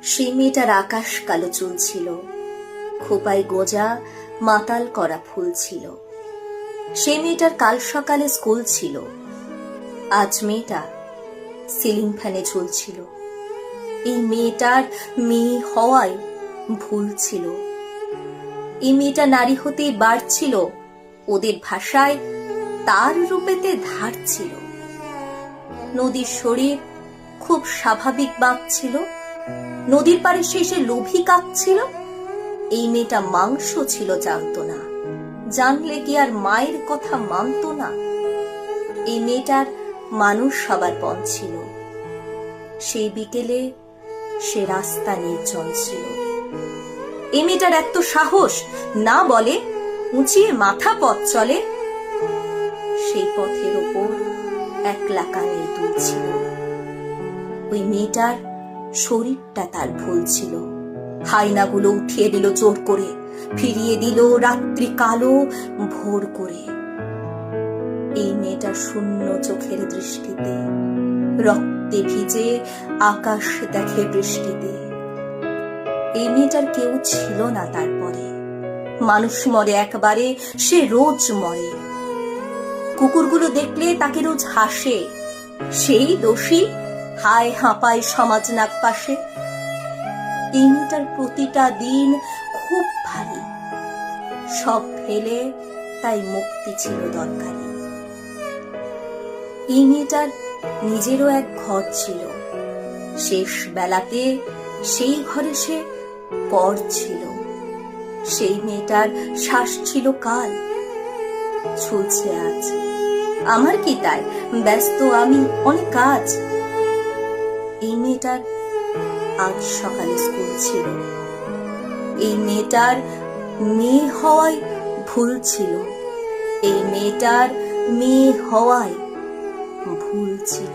সেই মেয়েটার আকাশ কালো চুল ছিল, খোপায় গোজা মাতাল করা ফুল ছিল। সেই মেয়েটার কাল সকালে স্কুল ছিল, আজ মেয়েটা সিলিং ফ্যানে ঝুলছিল। এই মেয়েটার মেয়ে হওয়ায় ভুল ছিল। এই মেয়েটা নারী হতেই বাড়ছিল, ওদের ভাষায় তার রূপেতে ধার ছিল। নদীর শরীর খুব স্বাভাবিক বাঁকছিল, নদীর পাড়ে শেষে লোভী কাঁপছিল। এই মেয়েটা মাংস ছিল, জানতো না, জানলে কি আর মায়ের কথা মানত না। এই মেয়েটার মানুষ সবার পণ ছিল। সেই বিকেলে সে রাস্তা নির্জন ছিল। এই মেয়েটার এত সাহস, না বলে উঁচিয়ে মাথা পথ চলে। সেই পথের ওপর একলা কানের দুল ছিল। ওই মেয়েটার শরীরটা তার ভুল ছিল। হাইনাগুলো উঠিয়ে দিল জোর করে, ফিরিয়ে দিল রাত্রি কালো ভোর করে। এই মেয়েটার শূন্য চোখের দৃষ্টিতে রক্তে ভিজে আকাশ দেখে বৃষ্টিতে। এই মেয়েটার কেউ ছিল না তারপরে। মানুষ মরে একবারে, সে রোজ মরে। কুকুরগুলো দেখলে তাকে রোজ হাসে, সেই দোষী হায় হাঁপায় সমাজ নাক পাশে। এই মেয়েটার প্রতিটা দিন খুব ভারী, সব ফেলে তাই মুক্তি ছিল দরকারি। এই মেয়েটার নিজেরও এক ঘর ছিল, শেষ বেলাতে সেই ঘরে সে পর ছিল। সেই মেয়েটার শ্বাস ছিল কাল, ঝুলছে আজ। আমার কি তাই, ব্যস্ত আমি অনেক কাজ। এই মেয়েটার আজ সকালে স্কুল ছিল। এই মেয়েটার মেয়ে হওয়ায় ভুল ছিল। এই মেয়েটার মেয়ে হওয়ায় ভুল ছিল।